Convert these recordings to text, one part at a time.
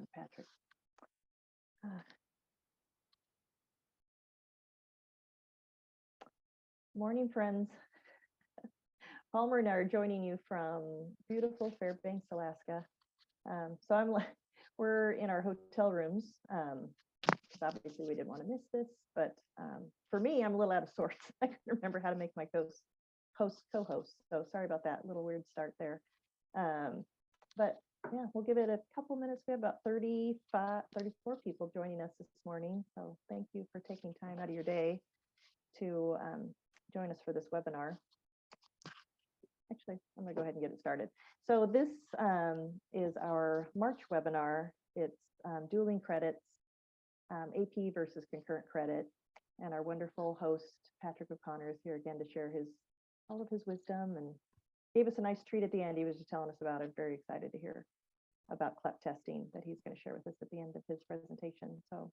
on, Patrick. Morning, friends. Palmer and I are joining you from beautiful Fairbanks, Alaska. We're in our hotel rooms because obviously we didn't want to miss this. But for me, I'm a little out of sorts. I couldn't remember how to make my co-host. So sorry about that little weird start there. But yeah, we'll give it a couple minutes. We have about 34 people joining us this morning. So thank you for taking time out of your day to join us for this webinar. Actually, I'm going to go ahead and get it started. So this is our March webinar. It's dueling credits, AP versus concurrent credit. And our wonderful host, Patrick O'Connor, is here again to share all of his wisdom, and gave us a nice treat at the end. He was just telling us about it. Very excited to hear about CLEP testing that he's going to share with us at the end of his presentation. So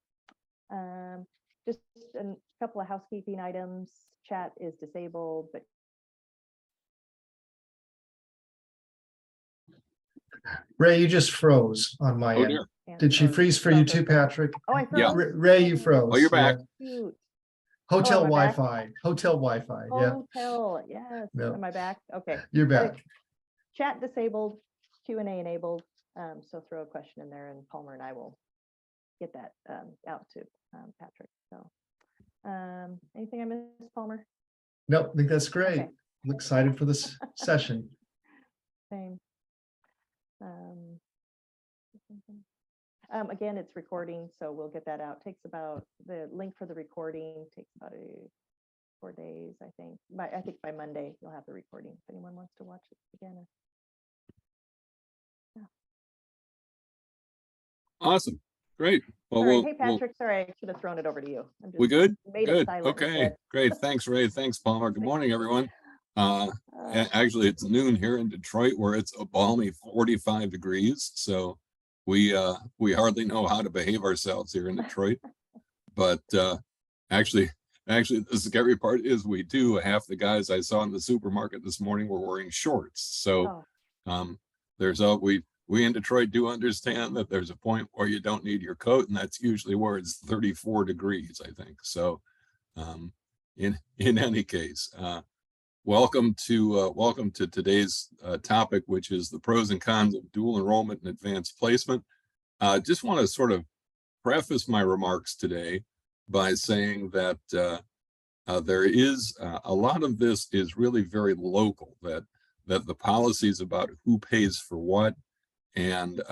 just a couple of housekeeping items. Chat is disabled, but Ray, you just froze on my end. Dear. Did she freeze for you too, Patrick? Oh, I froze. Yeah. Ray, you froze. Oh, you're back. Cute. Hotel am I back? Wi-Fi. Hotel Wi-Fi. Yeah, Hotel, yes. No. Am I back? Okay. you're back. Chat disabled, Q&A enabled. So throw a question in there, and Palmer and I will get that out to Patrick. So anything I missed, Palmer? No, I think that's great. Okay. I'm excited for this session. Same. Again, it's recording, so we'll get that out. The link for the recording takes about 4 days, I think. I think by Monday you'll have the recording if anyone wants to watch it again. Yeah. Awesome. Great. Well, Sorry. Hey, Patrick. Sorry, I should have thrown it over to you. We good? Made Good. it silent Okay. instead. Great. Thanks, Ray. Thanks, Palmer. Good morning, everyone. Actually, it's noon here in Detroit, where it's a balmy 45 degrees. So we hardly know how to behave ourselves here in Detroit. But actually, the scary part is we do. Half the guys I saw in the supermarket this morning were wearing shorts. So we in Detroit do understand that there's a point where you don't need your coat, and that's usually where it's 34 degrees, I think. So in any case, welcome to today's topic, which is the pros and cons of dual enrollment and advanced placement. Just want to sort of preface my remarks today by saying that there is a lot of this is really very local, that the policies about who pays for what and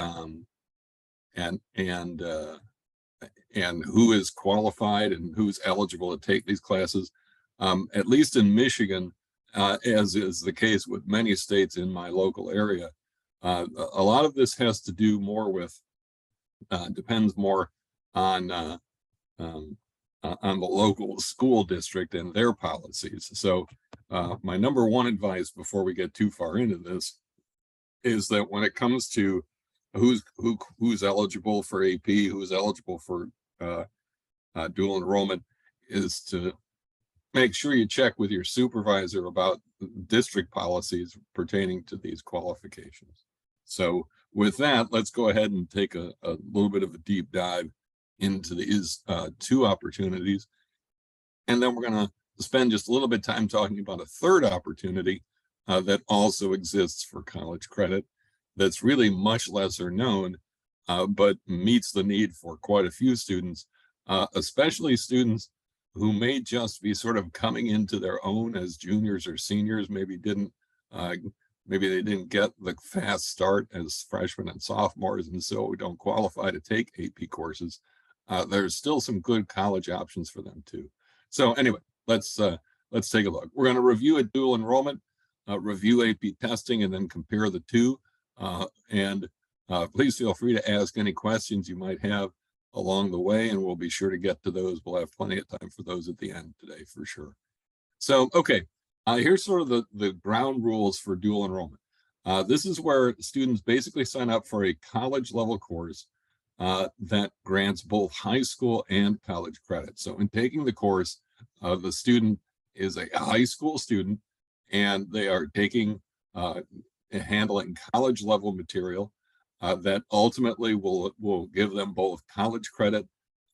who is qualified and who's eligible to take these classes, at least in Michigan, as is the case with many states in my local area, a lot of this has to do more with depends more on the local school district and their policies. So my number one advice before we get too far into this is that when it comes to who's eligible for AP, who's eligible for dual enrollment, is to make sure you check with your supervisor about district policies pertaining to these qualifications. So with that, let's go ahead and take a little bit of a deep dive into these two opportunities. And then we're going to spend just a little bit of time talking about a third opportunity that also exists for college credit that's really much lesser known, but meets the need for quite a few students, especially students who may just be sort of coming into their own as juniors or seniors, maybe they didn't get the fast start as freshmen and sophomores, and so don't qualify to take AP courses. There's still some good college options for them too. So anyway, let's take a look. We're going to review a dual enrollment, review AP testing, and then compare the two. Please feel free to ask any questions you might have along the way, and we'll be sure to get to those. We'll have plenty of time for those at the end today for sure. So, okay, here's sort of the ground rules for dual enrollment. This is where students basically sign up for a college level course that grants both high school and college credit. So in taking the course, the student is a high school student, and they are taking handling college level material. that ultimately will give them both college credit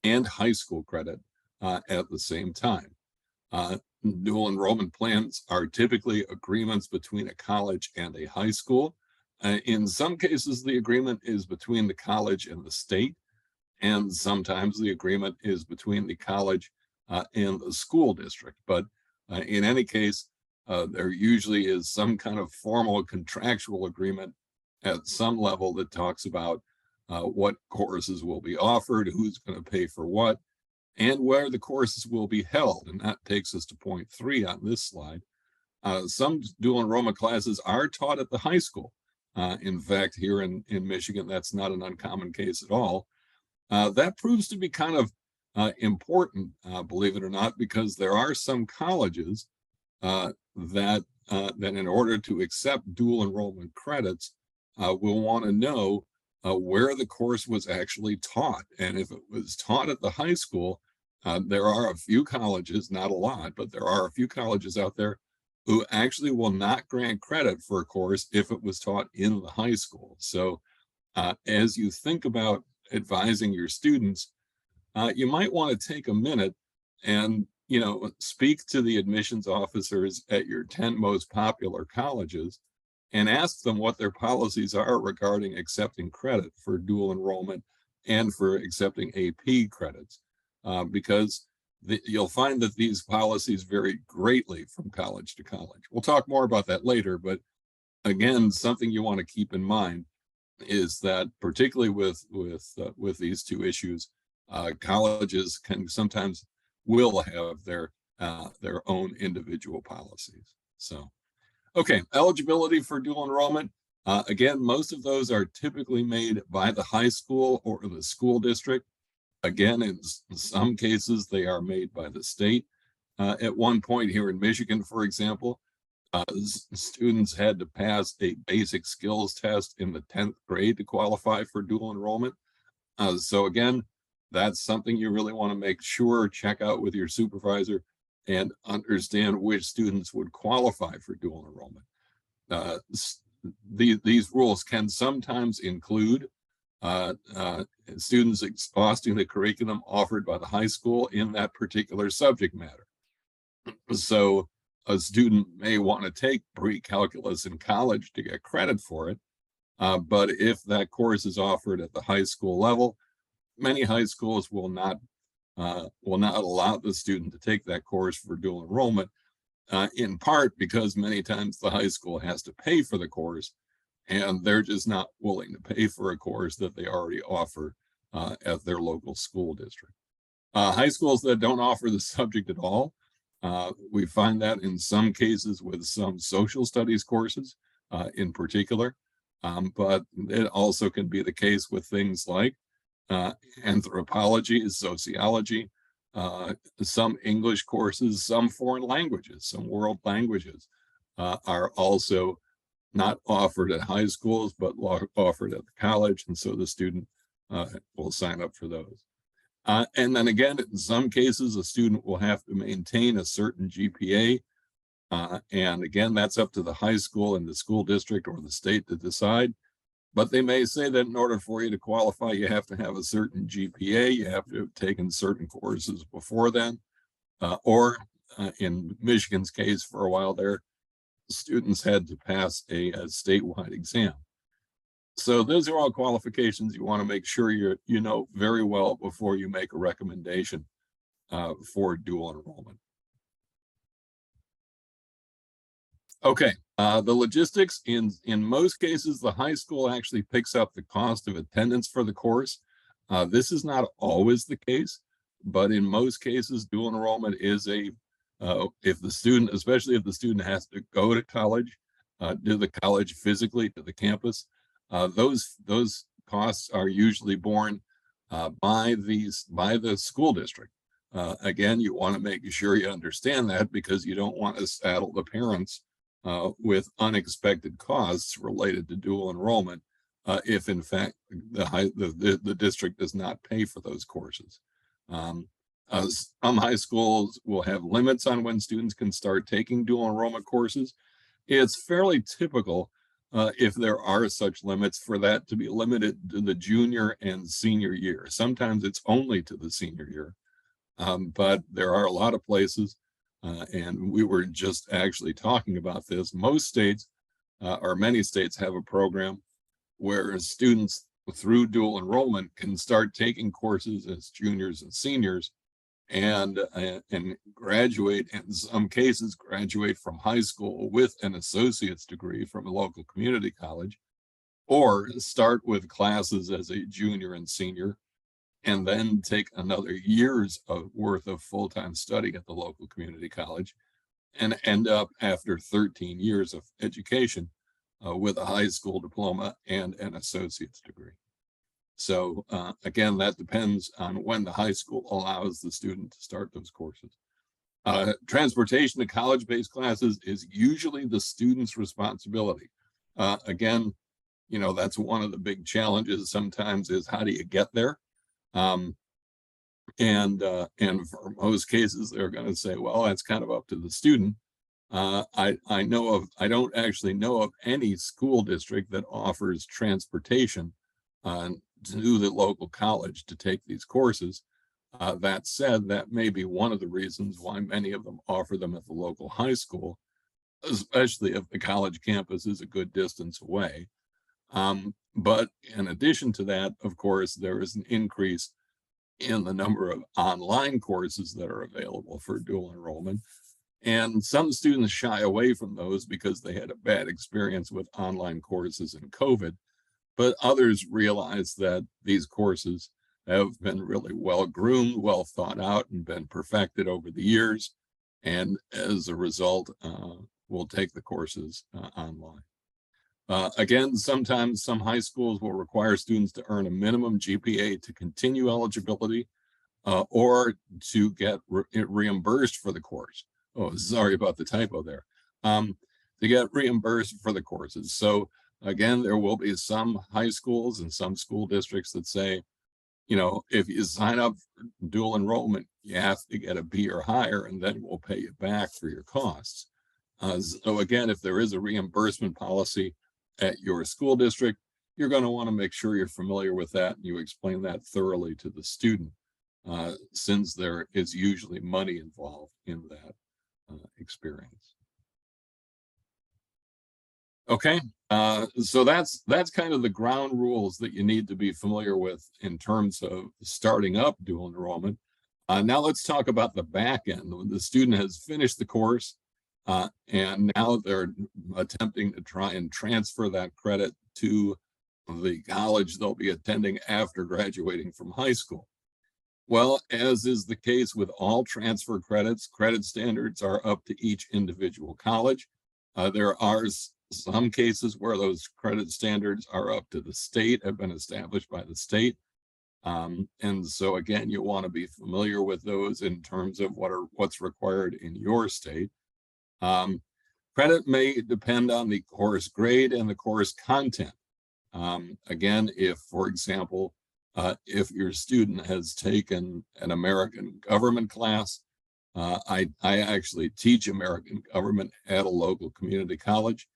and high school credit at the same time. Dual enrollment plans are typically agreements between a college and a high school. In some cases, the agreement is between the college and the state, and sometimes the agreement is between the college and the school district. But in any case, there usually is some kind of formal contractual agreement at some level that talks about what courses will be offered, who's going to pay for what, and where the courses will be held. And that takes us to point 3 on this slide. Some dual enrollment classes are taught at the high school. In fact, here in Michigan, that's not an uncommon case at all. That proves to be kind of important, believe it or not, because there are some colleges that in order to accept dual enrollment credits will want to know where the course was actually taught. And if it was taught at the high school, there are a few colleges, not a lot, but there are a few colleges out there who actually will not grant credit for a course if it was taught in the high school. So as you think about advising your students, you might want to take a minute and speak to the admissions officers at your 10 most popular colleges and ask them what their policies are regarding accepting credit for dual enrollment and for accepting AP credits, because you'll find that these policies vary greatly from college to college. We'll talk more about that later, but again, something you want to keep in mind is that particularly with these two issues, colleges can sometimes will have their own individual policies. So, okay, eligibility for dual enrollment. Again, most of those are typically made by the high school or the school district. Again, in some cases, they are made by the state. At one point here in Michigan, for example, students had to pass a basic skills test in the 10th grade to qualify for dual enrollment. So again, that's something you really want to make sure, check out with your supervisor and understand which students would qualify for dual enrollment. These rules can sometimes include students exhausting the curriculum offered by the high school in that particular subject matter. So a student may want to take pre-calculus in college to get credit for it, but if that course is offered at the high school level, many high schools will not allow the student to take that course for dual enrollment, in part because many times the high school has to pay for the course, and they're just not willing to pay for a course that they already offer at their local school district. High schools that don't offer the subject at all, we find that in some cases with some social studies courses in particular, but it also can be the case with things like anthropology, sociology, some English courses, some foreign languages, some world languages are also not offered at high schools, but offered at the college. And so the student will sign up for those. And then again, in some cases, a student will have to maintain a certain GPA. And again, that's up to the high school and the school district or the state to decide. But they may say that in order for you to qualify, you have to have a certain GPA, you have to have taken certain courses before then, or in Michigan's case, for a while there, students had to pass a statewide exam. So those are all qualifications you want to make sure you know very well before you make a recommendation for dual enrollment. Okay, the logistics, in most cases, the high school actually picks up the cost of attendance for the course. This is not always the case, but in most cases, dual enrollment is if the student, especially if the student has to go to college, do the college physically to the campus, those costs are usually borne by the school district. Again, you want to make sure you understand that, because you don't want to saddle the parents with unexpected costs related to dual enrollment if in fact the district does not pay for those courses. Some high schools will have limits on when students can start taking dual enrollment courses. It's fairly typical if there are such limits, for that to be limited to the junior and senior year. Sometimes it's only to the senior year, but there are a lot of places, and we were just actually talking about this. Most states, or many states, have a program where students through dual enrollment can start taking courses as juniors and seniors, and graduate, in some cases graduate from high school with an associate's degree from a local community college, or start with classes as a junior and senior, and then take another year's worth of full-time study at the local community college, and end up after 13 years of education with a high school diploma and an associate's degree. So again, that depends on when the high school allows the student to start those courses. Transportation to college-based classes is usually the student's responsibility. Again, you know, that's one of the big challenges sometimes, is how do you get there? And for most cases, they're going to say, well, that's kind of up to the student. I don't actually know of any school district that offers transportation to the local college to take these courses. That said, that may be one of the reasons why many of them offer them at the local high school, especially if the college campus is a good distance away. But in addition to that, of course, there is an increase in the number of online courses that are available for dual enrollment. And some students shy away from those because they had a bad experience with online courses in COVID. But others realize that these courses have been really well groomed, well thought out, and been perfected over the years. And as a result, will take the courses online. Again, sometimes some high schools will require students to earn a minimum GPA to continue eligibility, or to get reimbursed for the course. Oh, sorry about the typo there. To get reimbursed for the courses. So again, there will be some high schools and some school districts that say, you know, if you sign up for dual enrollment, you have to get a B or higher, and then we'll pay you back for your costs. So again, if there is a reimbursement policy at your school district, you're going to want to make sure you're familiar with that and you explain that thoroughly to the student, since there is usually money involved in that experience. Okay, so that's kind of the ground rules that you need to be familiar with in terms of starting up dual enrollment. Now let's talk about the back end. When the student has finished the course, and now they're attempting to try and transfer that credit to the college they'll be attending after graduating from high school. Well, as is the case with all transfer credits, credit standards are up to each individual college. There are some cases where those credit standards are up to the state, have been established by the state. And so again, you want to be familiar with those in terms of what's required in your state. Credit may depend on the course grade and the course content. Again, if, for example, if your student has taken an American government class, I actually teach American government at a local community college.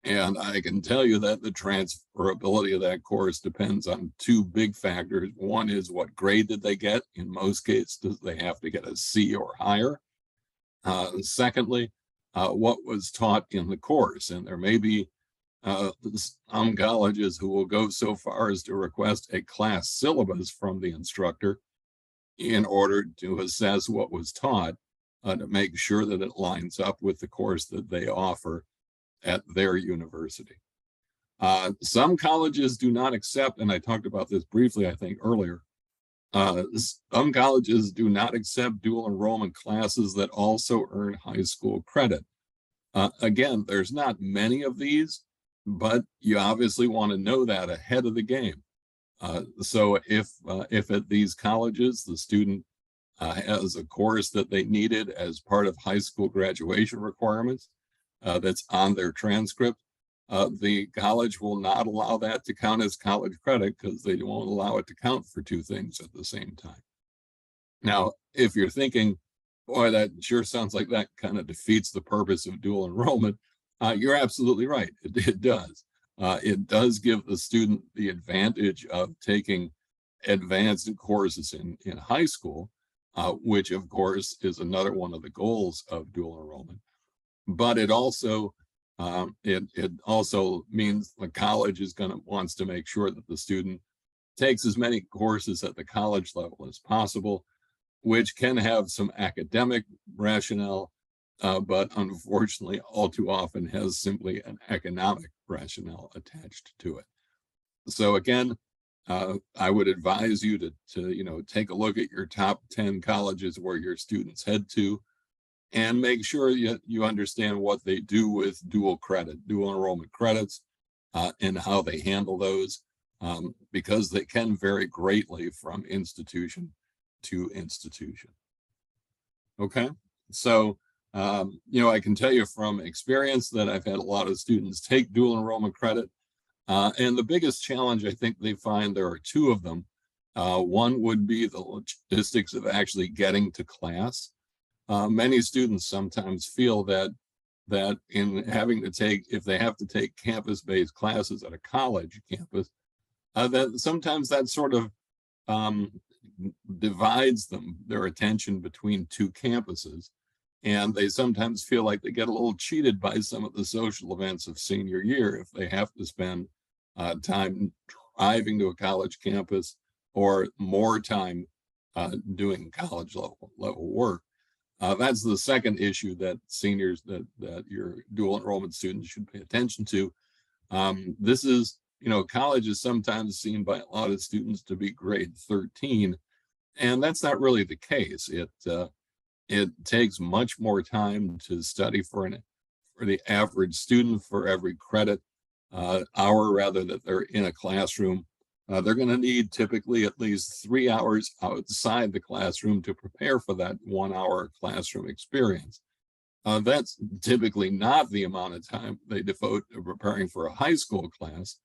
And I can tell you that the transferability of that course depends on two big factors. One is what grade did they get? In most cases, they have to get a C or higher. Secondly, what was taught in the course. And there may be some colleges who will go so far as to request a class syllabus from the instructor in order to assess what was taught, to make sure that it lines up with the course that they offer at their university. Some colleges do not accept, and I talked about this briefly, I think, earlier, some colleges do not accept dual enrollment classes that also earn high school credit. Again, there's not many of these, but you obviously want to know that ahead of the game. So if at these colleges, the student has a course that they needed as part of high school graduation requirements, that's on their transcript, the college will not allow that to count as college credit because they won't allow it to count for two things at the same time. Now, if you're thinking, boy, that sure sounds like that kind of defeats the purpose of dual enrollment, you're absolutely right. It does. It does give the student the advantage of taking advanced courses in high school, which of course is another one of the goals of dual enrollment. But it also means the college is wants to make sure that the student takes as many courses at the college level as possible, which can have some academic rationale, but unfortunately all too often has simply an economic rationale attached to it. So again, I would advise you to take a look at your top 10 colleges where your students head to, and make sure you understand what they do with dual enrollment credits, and how they handle those, because they can vary greatly from institution to institution. Okay, so I can tell you from experience that I've had a lot of students take dual enrollment credit, and the biggest challenge I think they find, there are two of them. One would be the logistics of actually getting to class. Many students sometimes feel that in having to take, if they have to take campus-based classes at a college campus, that sometimes that sort of divides their attention between two campuses. And they sometimes feel like they get a little cheated by some of the social events of senior year if they have to spend time driving to a college campus, or more time doing college level work. That's the second issue that seniors, that your dual enrollment students should pay attention to. This is, college is sometimes seen by a lot of students to be grade 13, and that's not really the case. It takes much more time to study for the average student for every credit hour, rather, that they're in a classroom. They're going to need typically at least 3 hours outside the classroom to prepare for that 1 hour classroom experience. That's typically not the amount of time they devote to preparing for a high school class.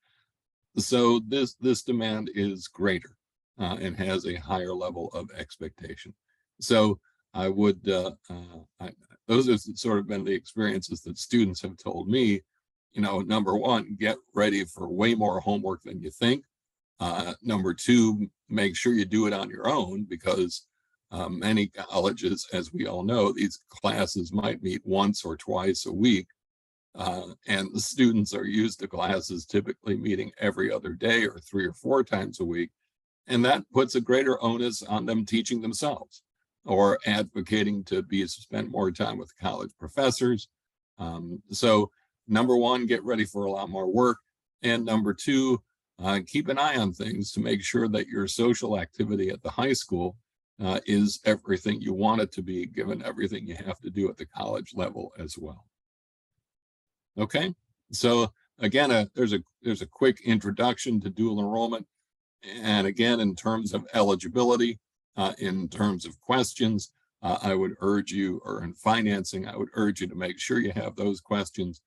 So this demand is greater and has a higher level of expectation. So I would, those have sort of been the experiences that students have told me. Number one, get ready for way more homework than you think. Number two, make sure you do it on your own, because many colleges, as we all know, these classes might meet once or twice a week. And the students are used to classes typically meeting every other day or 3 or 4 times a week. And that puts a greater onus on them teaching themselves, or advocating to spend more time with college professors. So number one, get ready for a lot more work. And number two, keep an eye on things to make sure that your social activity at the high school is everything you want it to be, given everything you have to do at the college level as well. Okay, so again, there's a quick introduction to dual enrollment. And again, in terms of eligibility, in terms of questions, I would urge you, or in financing, I would urge you to make sure you have those questions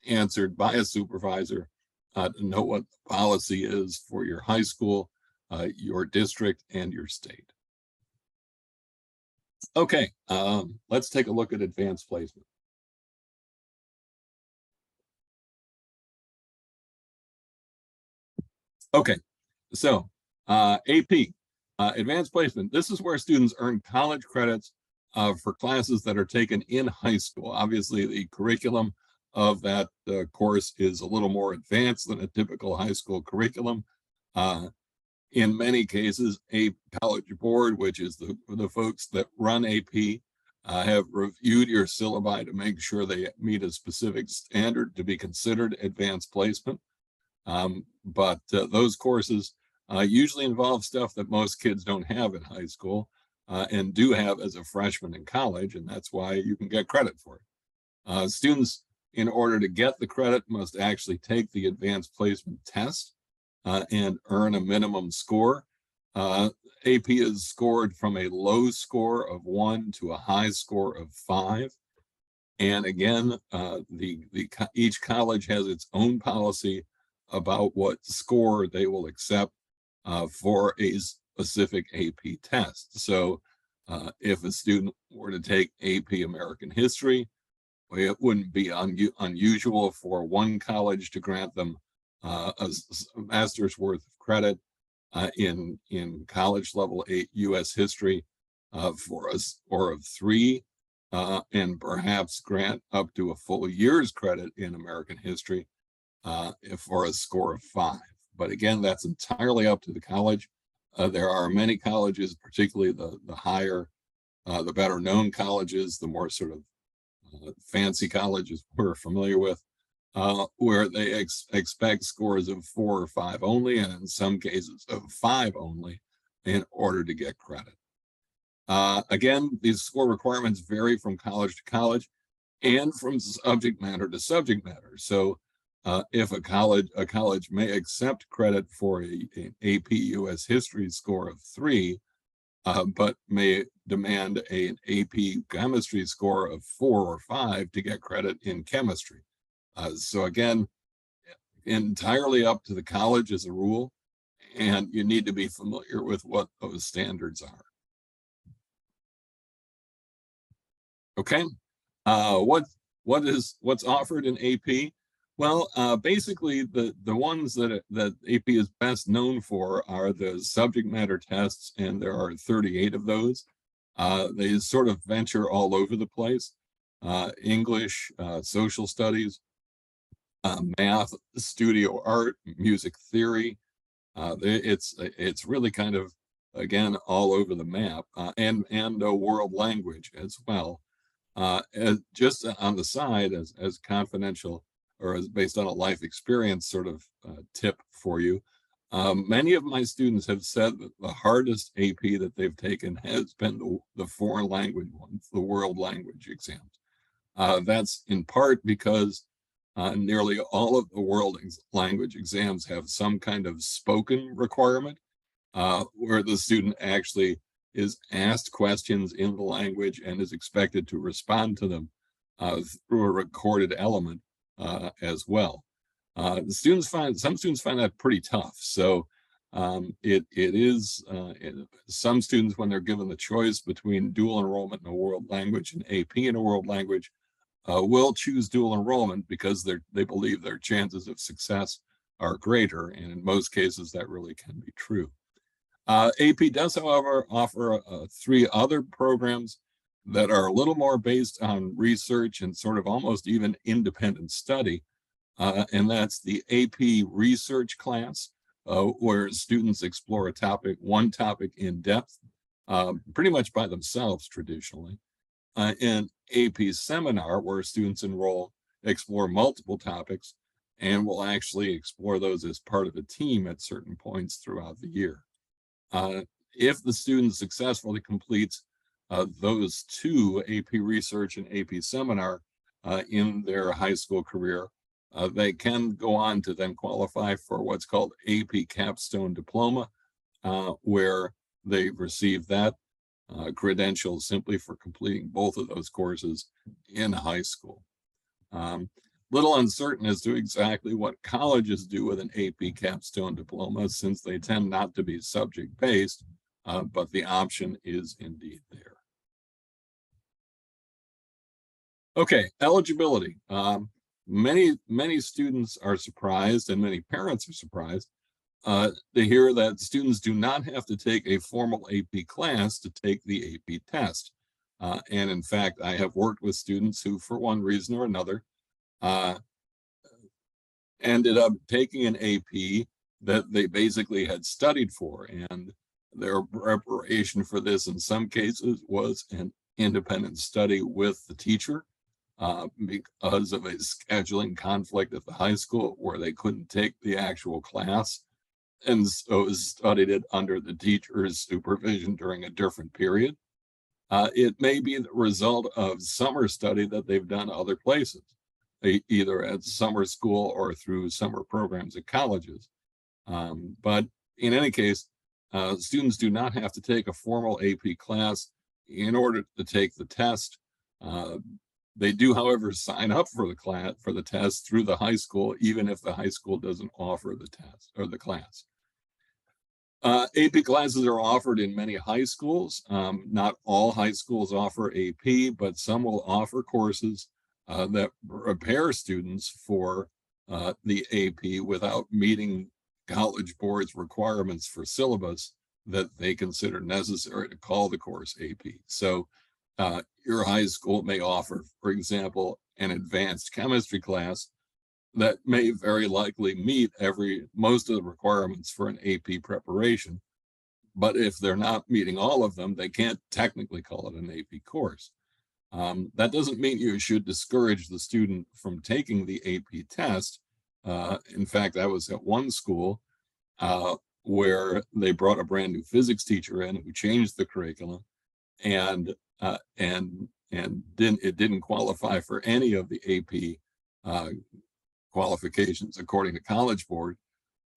answered by a supervisor, to know what the policy is for your high school, your district, and your state. Okay, let's take a look at advanced placement. Okay, so AP, advanced placement. This is where students earn college credits for classes that are taken in high school. Obviously, the curriculum of that course is a little more advanced than a typical high school curriculum. In many cases, a college board, which is the folks that run AP, have reviewed your syllabi to make sure they meet a specific standard to be considered advanced placement. But those courses usually involve stuff that most kids don't have in high school, and do have as a freshman in college, and that's why you can get credit for it. Students, in order to get the credit, must actually take the advanced placement test and earn a minimum score. AP is scored from a low score of 1 to a high score of 5. And again, each college has its own policy about what score they will accept for a specific AP test. So if a student were to take AP American History, it wouldn't be unusual for one college to grant them master's worth of credit in college level U.S. history for a score of 3, and perhaps grant up to a full year's credit in American history for a score of 5. But again, that's entirely up to the college. There are many colleges, particularly the higher, the better known colleges, the more sort of fancy colleges we're familiar with, where they expect scores of 4 or 5 only, and in some cases of 5 only, in order to get credit. Again, these score requirements vary from college to college and from subject matter to subject matter. So if a college may accept credit for an AP US history score of 3, but may demand an AP chemistry score of 4 or 5 to get credit in chemistry. So again, entirely up to the college as a rule, and you need to be familiar with what those standards are. Okay, what's offered in AP? Well, basically the ones that AP is best known for are the subject matter tests, and there are 38 of those. They sort of venture all over the place. English, social studies, math, studio art, music theory. It's really kind of, again, all over the map, and a world language as well. Just on the side, as confidential, or as based on a life experience sort of tip for you, many of my students have said that the hardest AP that they've taken has been the foreign language ones, the world language exams. That's in part because nearly all of the world language exams have some kind of spoken requirement, where the student actually is asked questions in the language and is expected to respond to them through a recorded element as well. Some students find that pretty tough. So some students, when they're given the choice between dual enrollment in a world language and AP in a world language, will choose dual enrollment because they believe their chances of success are greater, and in most cases that really can be true. AP does, however, offer 3 other programs that are a little more based on research and sort of almost even independent study, and that's the AP research class, where students explore one topic in depth, pretty much by themselves traditionally, and AP seminar, where students explore multiple topics, and will actually explore those as part of a team at certain points throughout the year. If the student successfully completes those 2, AP research and AP seminar, in their high school career, they can go on to then qualify for what's called AP capstone diploma, where they receive that credential simply for completing both of those courses in high school. Little uncertain as to exactly what colleges do with an AP capstone diploma, since they tend not to be subject-based, but the option is indeed there. Okay, eligibility. Many students are surprised, and many parents are surprised to hear that students do not have to take a formal AP class to take the AP test. And in fact, I have worked with students who, for one reason or another, ended up taking an AP that they basically had studied for, and their preparation for this in some cases was an independent study with the teacher, because of a scheduling conflict at the high school where they couldn't take the actual class, and so studied it under the teacher's supervision during a different period. It may be the result of summer study that they've done other places, either at summer school or through summer programs at colleges. But in any case, students do not have to take a formal AP class in order to take the test. They do, however, sign up for the test through the high school, even if the high school doesn't offer the test or the class. AP classes are offered in many high schools. Not all high schools offer AP, but some will offer courses that prepare students for the AP without meeting College Board's requirements for syllabus that they consider necessary to call the course AP. So your high school may offer, for example, an advanced chemistry class that may very likely meet most of the requirements for an AP preparation. But if they're not meeting all of them, they can't technically call it an AP course. That doesn't mean you should discourage the student from taking the AP test. In fact, I was at one school where they brought a brand new physics teacher in who changed the curriculum, and it didn't qualify for any of the AP qualifications according to College Board.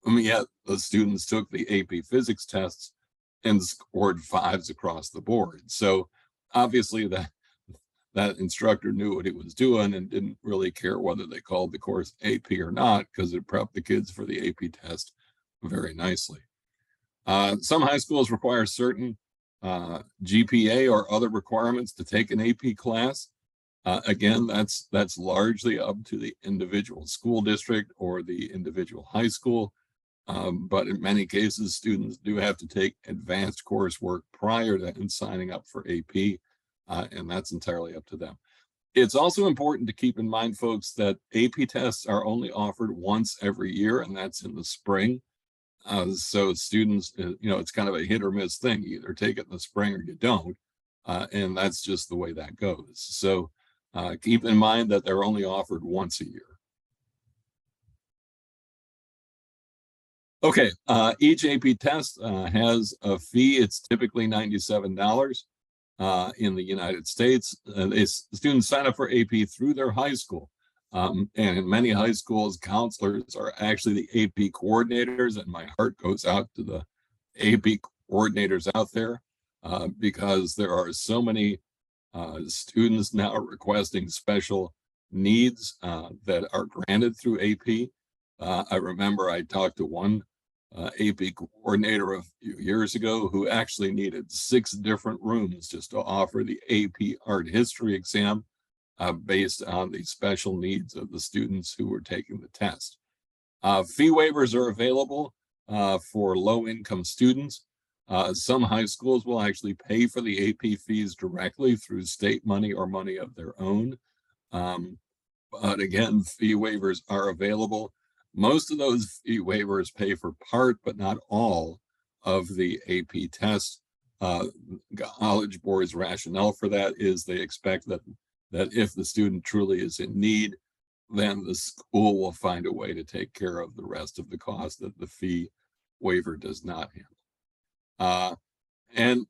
Yet the students took the AP physics tests and scored 5s across the board. So obviously that instructor knew what he was doing and didn't really care whether they called the course AP or not, because it prepped the kids for the AP test very nicely. Some high schools require certain GPA or other requirements to take an AP class. Again, that's largely up to the individual school district or the individual high school. But in many cases, students do have to take advanced coursework prior to signing up for AP, and that's entirely up to them. It's also important to keep in mind, folks, that AP tests are only offered once every year, and that's in the spring. So students, it's kind of a hit or miss thing. You either take it in the spring or you don't, and that's just the way that goes. So keep in mind that they're only offered once a year. Okay, each AP test has a fee. It's typically $97 in the United States. Students sign up for AP through their high school. And in many high schools, counselors are actually the AP coordinators, and my heart goes out to the AP coordinators out there because there are so many students now requesting special needs that are granted through AP. I remember I talked to one AP coordinator a few years ago who actually needed 6 different rooms just to offer the AP art history exam based on the special needs of the students who were taking the test. Fee waivers are available for low-income students. Some high schools will actually pay for the AP fees directly through state money or money of their own. But again, fee waivers are available. Most of those fee waivers pay for part, but not all, of the AP test. College Board's rationale for that is they expect that if the student truly is in need, then the school will find a way to take care of the rest of the cost that the fee waiver does not handle.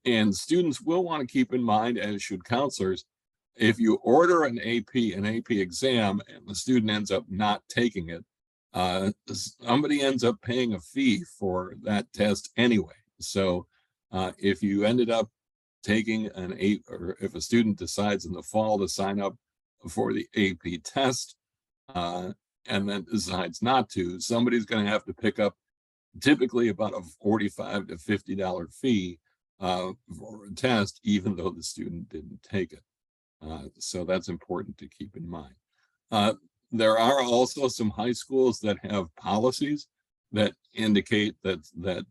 And students will want to keep in mind, as should counselors, if you order an AP exam and the student ends up not taking it, somebody ends up paying a fee for that test anyway. So if you ended up taking an AP, or if a student decides in the fall to sign up for the AP test and then decides not to, somebody's going to have to pick up typically about a $45 to $50 fee for a test, even though the student didn't take it. So that's important to keep in mind. There are also some high schools that have policies that indicate that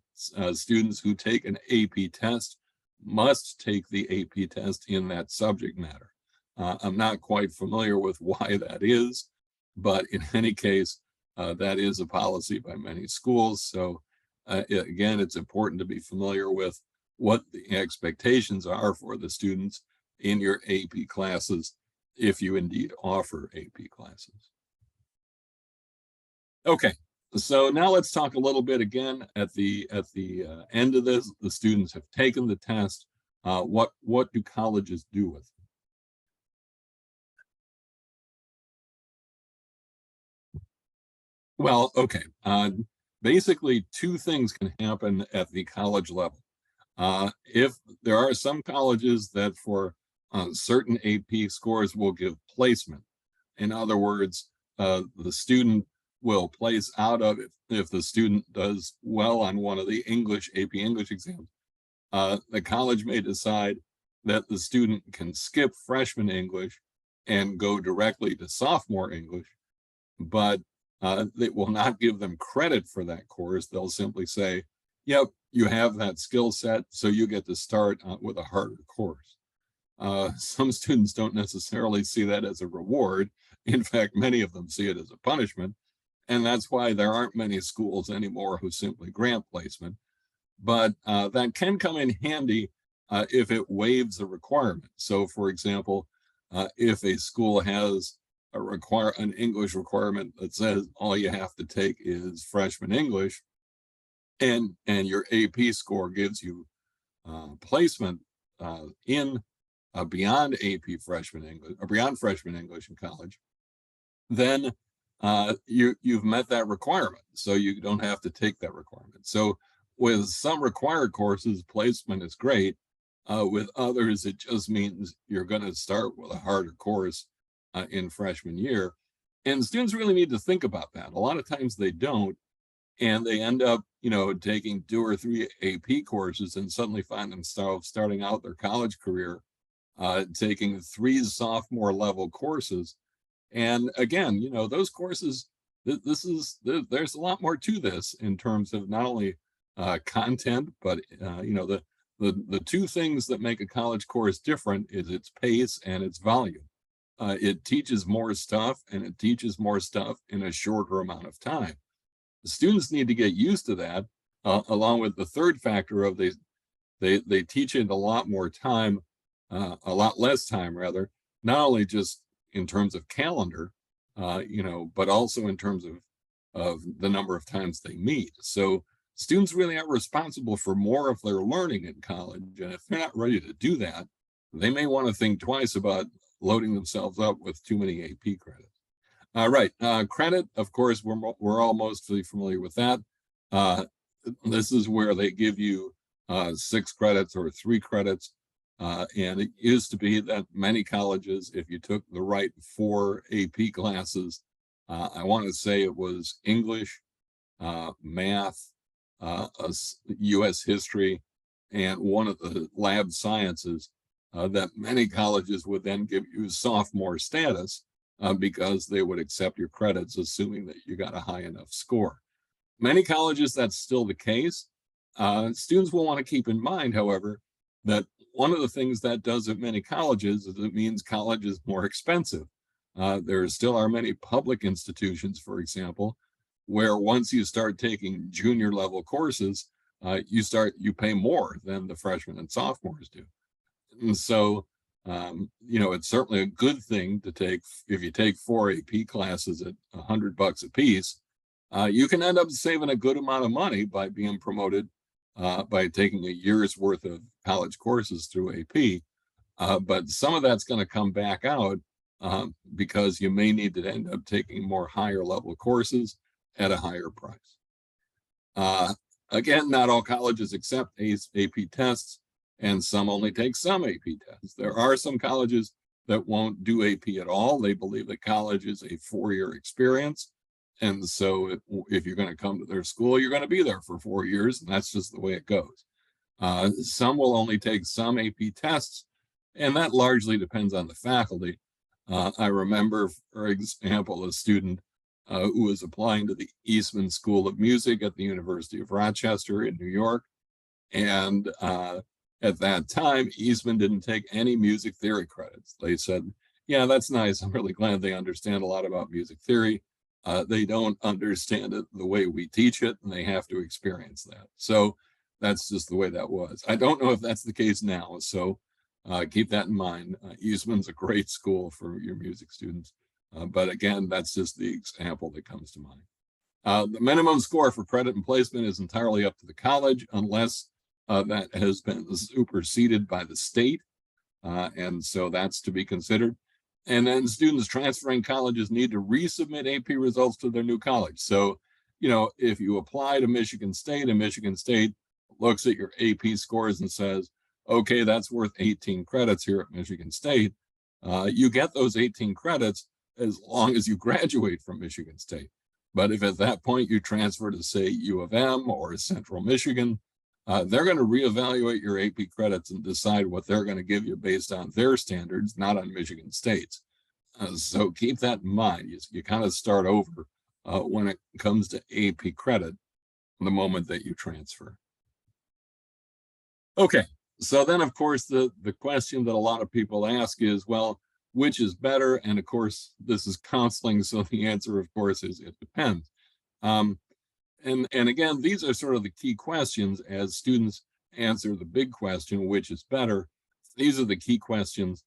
students who take an AP test must take the AP test in that subject matter. I'm not quite familiar with why that is, but in any case, that is a policy by many schools. So again, it's important to be familiar with what the expectations are for the students in your AP classes, if you indeed offer AP classes. Okay, so now let's talk a little bit again at the end of this. The students have taken the test. What do colleges do with it? Well, okay. Basically, 2 things can happen at the college level. If there are some colleges that for certain AP scores will give placement. In other words, the student will place out of it if the student does well on one of the AP English exams. The college may decide that the student can skip freshman English and go directly to sophomore English, but they will not give them credit for that course. They'll simply say, yep, you have that skill set, so you get to start with a harder course. Some students don't necessarily see that as a reward. In fact, many of them see it as a punishment. And that's why there aren't many schools anymore who simply grant placement. But that can come in handy if it waives a requirement. So for example, if a school has an English requirement that says all you have to take is freshman English, and your AP score gives you placement in beyond AP freshman English or beyond freshman English in college, then you've met that requirement, so you don't have to take that requirement. So with some required courses, placement is great. With others, it just means you're going to start with a harder course in freshman year. And students really need to think about that. A lot of times they don't, and they end up, taking 2 or 3 AP courses and suddenly find themselves starting out their college career, taking 3 sophomore level courses. And again, those courses, there's a lot more to this in terms of not only content, but the 2 things that make a college course different is its pace and its volume. It teaches more stuff, and it teaches more stuff in a shorter amount of time. The students need to get used to that, along with the third factor of they teach it a lot more time, a lot less time rather, not only just in terms of calendar, but also in terms of the number of times they meet. So students really are responsible for more of their learning in college. And if they're not ready to do that, they may want to think twice about loading themselves up with too many AP credits. Right, credit, of course, we're all mostly familiar with that. This is where they give you 6 credits or 3 credits. And it used to be that many colleges, if you took the right 4 AP classes, I want to say it was English, math, US history, and one of the lab sciences, that many colleges would then give you sophomore status because they would accept your credits, assuming that you got a high enough score. Many colleges, that's still the case. Students will want to keep in mind, however, that one of the things that does at many colleges is it means college is more expensive. There still are many public institutions, for example, where once you start taking junior level courses, you pay more than the freshmen and sophomores do. And so, it's certainly a good thing to take. If you take 4 AP classes at $100 a piece, you can end up saving a good amount of money by being promoted by taking a year's worth of college courses through AP. But some of that's going to come back out because you may need to end up taking more higher level courses at a higher price. Again, not all colleges accept AP tests, and some only take some AP tests. There are some colleges that won't do AP at all. They believe that college is a 4-year experience. And so if you're going to come to their school, you're going to be there for 4 years, and that's just the way it goes. Some will only take some AP tests, and that largely depends on the faculty. I remember, for example, a student who was applying to the Eastman School of Music at the University of Rochester in New York. And at that time, Eastman didn't take any music theory credits. They said, yeah, that's nice. I'm really glad they understand a lot about music theory. They don't understand it the way we teach it, and they have to experience that. So that's just the way that was. I don't know if that's the case now. So keep that in mind. Eastman's a great school for your music students. But again, that's just the example that comes to mind. The minimum score for credit and placement is entirely up to the college unless that has been superseded by the state. And so that's to be considered. And then students transferring colleges need to resubmit AP results to their new college. So, if you apply to Michigan State and Michigan State looks at your AP scores and says, okay, that's worth 18 credits here at Michigan State, you get those 18 credits as long as you graduate from Michigan State. But if at that point you transfer to, say, U of M or Central Michigan, they're going to reevaluate your AP credits and decide what they're going to give you based on their standards, not on Michigan State's. So keep that in mind. You kind of start over when it comes to AP credit the moment that you transfer. Okay, so then of course the question that a lot of people ask is, well, which is better? And of course, this is counseling, so the answer, of course, is it depends. And again, these are sort of the key questions as students answer the big question, which is better. These are the key questions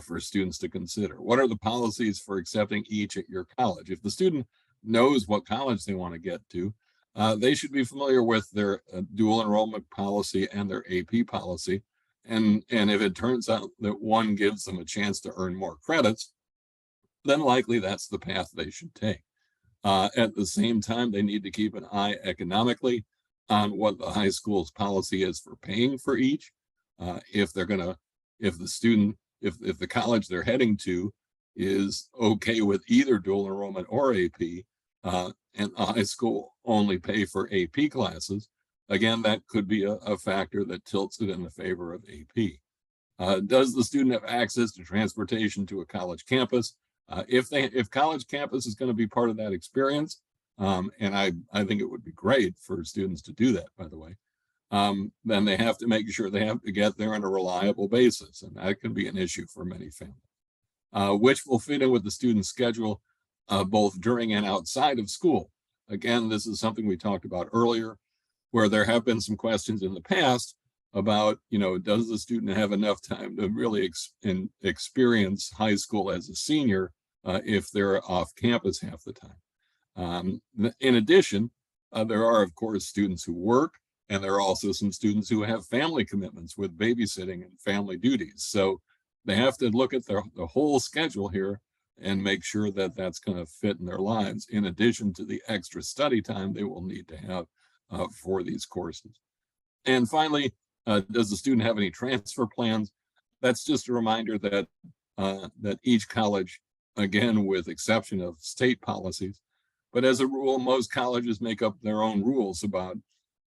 for students to consider. What are the policies for accepting each at your college? If the student knows what college they want to get to, they should be familiar with their dual enrollment policy and their AP policy. And if it turns out that one gives them a chance to earn more credits, then likely that's the path they should take. At the same time, they need to keep an eye economically on what the high school's policy is for paying for each. If the college they're heading to is okay with either dual enrollment or AP, and the high school only pay for AP classes, again, that could be a factor that tilts it in the favor of AP. Does the student have access to transportation to a college campus? If college campus is going to be part of that experience, and I think it would be great for students to do that, by the way, then they have to make sure they have to get there on a reliable basis, and that can be an issue for many families. Which will fit in with the student's schedule, both during and outside of school. Again, this is something we talked about earlier, where there have been some questions in the past about, does the student have enough time to really experience high school as a senior if they're off campus half the time? In addition, there are, of course, students who work, and there are also some students who have family commitments with babysitting and family duties. So they have to look at the whole schedule here and make sure that that's going to fit in their lives, in addition to the extra study time they will need to have for these courses. And finally, does the student have any transfer plans? That's just a reminder that that each college, again, with exception of state policies, but as a rule, most colleges make up their own rules about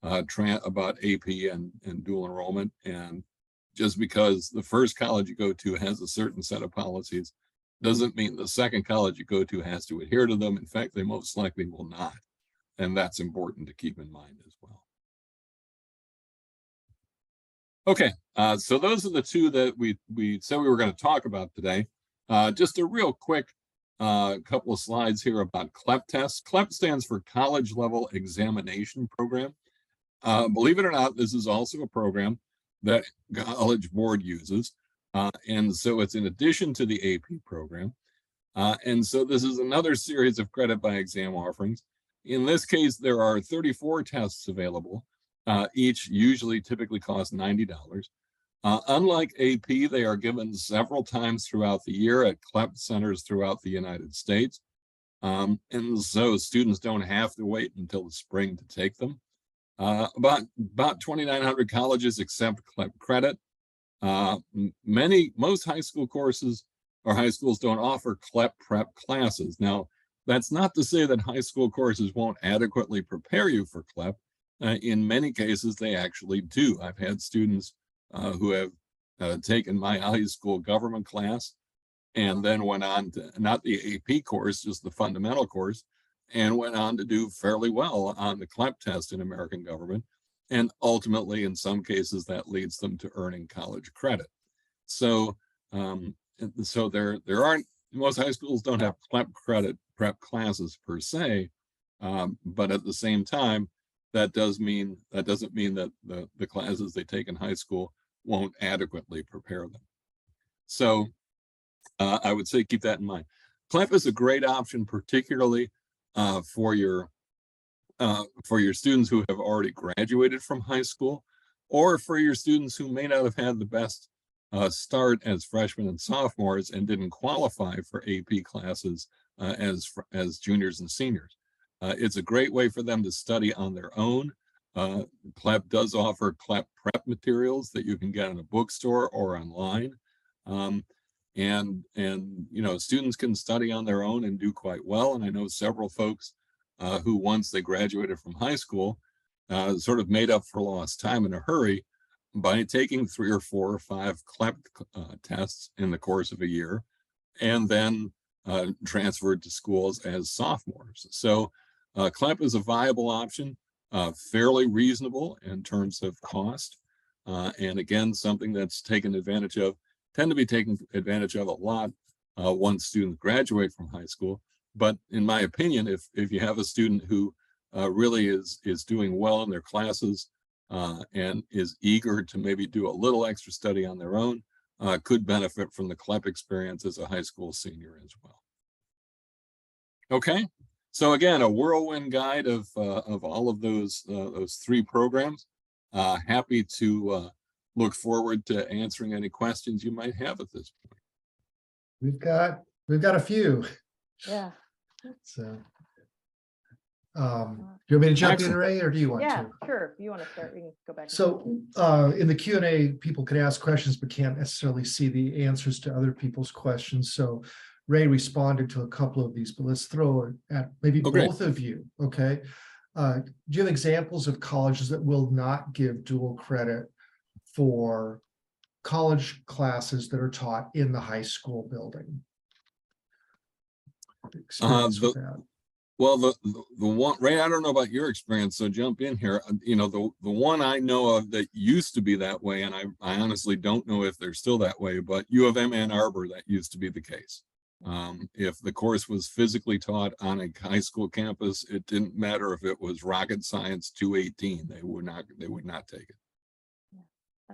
AP and dual enrollment. And just because the first college you go to has a certain set of policies doesn't mean the second college you go to has to adhere to them. In fact, they most likely will not. And that's important to keep in mind as well. Okay, so those are the two that we said we were going to talk about today. Just a real quick couple of slides here about CLEP tests. CLEP stands for College Level Examination Program. Believe it or not, this is also a program that College Board uses. And so it's in addition to the AP program. And so this is another series of credit by exam offerings. In this case, there are 34 tests available. Each typically cost $90. Unlike AP, they are given several times throughout the year at CLEP centers throughout the United States. And so students don't have to wait until the spring to take them. About 2,900 colleges accept CLEP credit. Most high school courses or high schools don't offer CLEP prep classes. Now, that's not to say that high school courses won't adequately prepare you for CLEP. In many cases, they actually do. I've had students who have taken my high school government class and then went on to, not the AP course, just the fundamental course, and went on to do fairly well on the CLEP test in American government. And ultimately, in some cases, that leads them to earning college credit. So, there aren't, most high schools don't have CLEP credit prep classes per se, but at the same time, that doesn't mean that the classes they take in high school won't adequately prepare them. So I would say keep that in mind. CLEP is a great option, particularly for your students who have already graduated from high school, or for your students who may not have had the best start as freshmen and sophomores and didn't qualify for AP classes as juniors and seniors. It's a great way for them to study on their own. CLEP does offer CLEP prep materials that you can get in a bookstore or online. And students can study on their own and do quite well. And I know several folks who, once they graduated from high school, sort of made up for lost time in a hurry by taking 3 or 4 or 5 CLEP tests in the course of a year, and then transferred to schools as sophomores. So CLEP is a viable option, fairly reasonable in terms of cost. And again, something that's taken advantage of, tend to be taken advantage of a lot once students graduate from high school. But in my opinion, if you have a student who really is doing well in their classes and is eager to maybe do a little extra study on their own, could benefit from the CLEP experience as a high school senior as well. Okay, so again, a whirlwind guide of all of those three programs. Happy to look forward to answering any questions you might have at this point. We've got a few. Yeah. So, do you want me to jump in, Ray, or do you want Yeah, to? sure. If you want to start, we can go back. So in the Q&A, people could ask questions, but can't necessarily see the answers to other people's questions. So Ray responded to a couple of these, but let's throw it at maybe both of you, okay? Do you have examples of colleges that will not give dual credit for college classes that are taught in the high school building? Experience with that. Well, the one, Ray, I don't know about your experience, so jump in here. You know, the one I know of that used to be that way, and I honestly don't know if they're still that way, but U of M Ann Arbor, that used to be the case. If the course was physically taught on a high school campus, it didn't matter if it was rocket science 218, they would not take it.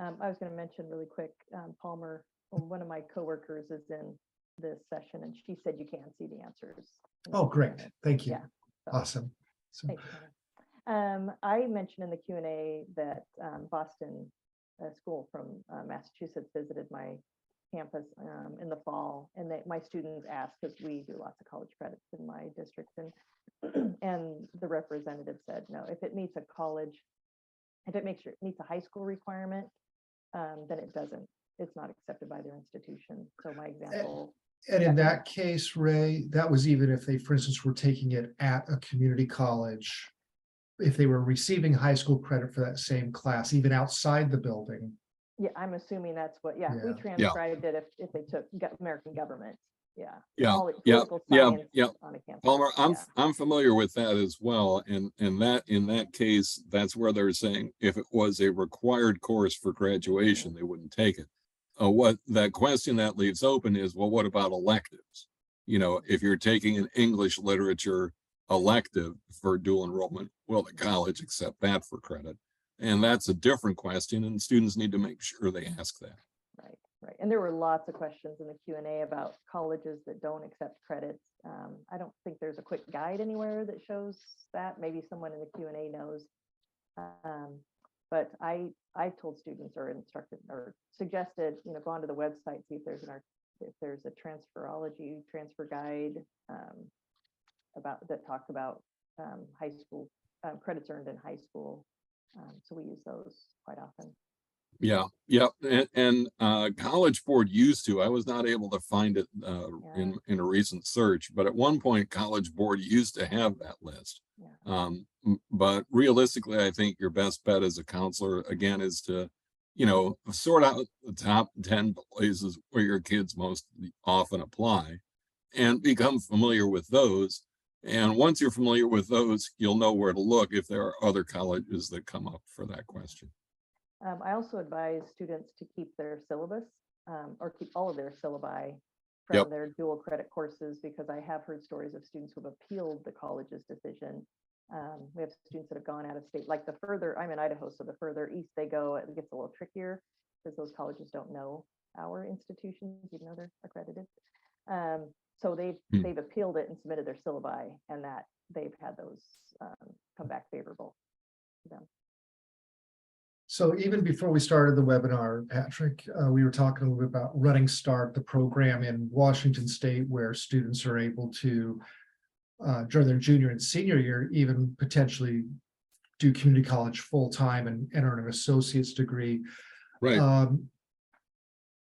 I was going to mention really quick, Palmer, one of my coworkers is in this session, and she said you can see the answers. Oh, great. Thank you. Yeah. So, awesome. So, thanks, I mentioned in the Q&A that Boston School from Massachusetts visited my campus in the fall, and that my students asked, because we do lots of college credits in my district, and and the representative said, no, if it meets a college, if it meets a high school requirement, then it's not accepted by their institution. So my example. And in that case, Ray, that was even if they, for instance, were taking it at a community college, if they were receiving high school credit for that same class, even outside the building. Yeah, I'm assuming that's what, we transcribed it if they took American government. Political science on a campus. Palmer, I'm familiar with that as well. And in that case, that's where they're saying if it was a required course for graduation, they wouldn't take it. What that question that leaves open is, well, what about electives? You know, if you're taking an English literature elective for dual enrollment, will the college accept that for credit? And that's a different question, and students need to make sure they ask that. Right. And there were lots of questions in the Q&A about colleges that don't accept credits. I don't think there's a quick guide anywhere that shows that. Maybe someone in the Q&A knows. But I told students or instructed or suggested, go onto the website, see if there's a transfer guide that talks about high school credits earned in high school. So we use those quite often. Yeah. And College Board used to. I was not able to find it in a recent search, but at one point College Board used to have that list. But realistically, I think your best bet as a counselor, again, is to, sort out the top 10 places where your kids most often apply and become familiar with those. And once you're familiar with those, you'll know where to look if there are other colleges that come up for that question. I also advise students to keep their syllabus or keep all of their syllabi from their dual credit courses, because I have heard stories of students who have appealed the college's decision. We have students that have gone out of state, like the further, I'm in Idaho, so the further east they go, it gets a little trickier because those colleges don't know our institutions, even though they're accredited. So they've appealed it and submitted their syllabi, and that they've had those come back favorable to them. So even before we started the webinar, Patrick, we were talking a little bit about Running Start, the program in Washington State where students are able to, during their junior and senior year, even potentially do community college full-time and earn an associate's degree. Right.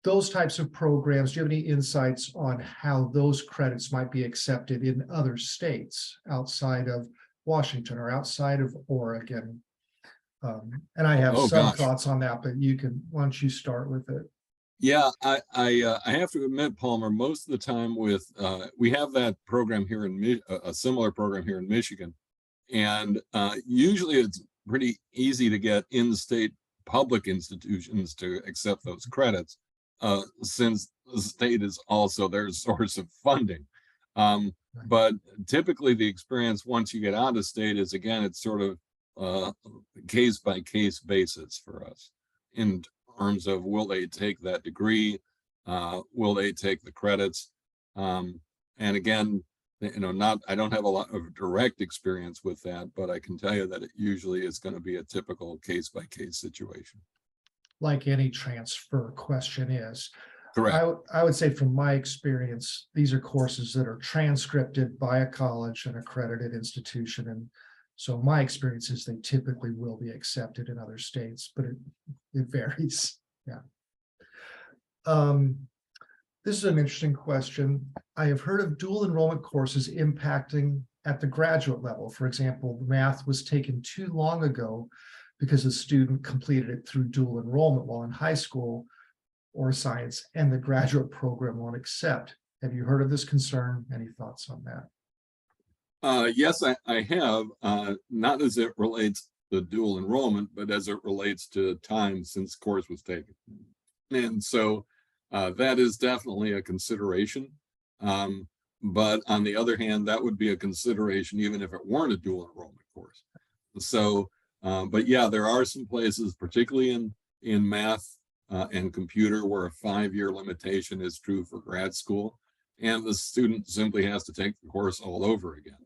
Those types of programs, do you have any insights on how those credits might be accepted in other states outside of Washington or outside of Oregon? And I have some thoughts on that, but why don't you start with it? Yeah, I have to admit, Palmer, most of the time with we have that program here in a similar program here in Michigan, and usually it's pretty easy to get in-state public institutions to accept those credits, since the state is also their source of funding. But typically the experience once you get out of state is, again, it's sort of case by case basis for us in terms of will they take that degree, will they take the credits, and again, I don't have a lot of direct experience with that, but I can tell you that it usually is going to be a typical case by case situation. Like any transfer question is. Correct. I would say from my experience, these are courses that are transcripted by a college and accredited institution. And so my experience is they typically will be accepted in other states, but it varies. Yeah. This is an interesting question. I have heard of dual enrollment courses impacting at the graduate level. For example, math was taken too long ago because the student completed it through dual enrollment while in high school, or science, and the graduate program won't accept. Have you heard of this concern? Any thoughts on that? Yes, I have, not as it relates to dual enrollment, but as it relates to time since course was taken. And so that is definitely a consideration. But on the other hand, that would be a consideration even if it weren't a dual enrollment course. So, but yeah, there are some places, particularly in math and computer, where a 5-year limitation is true for grad school, and the student simply has to take the course all over again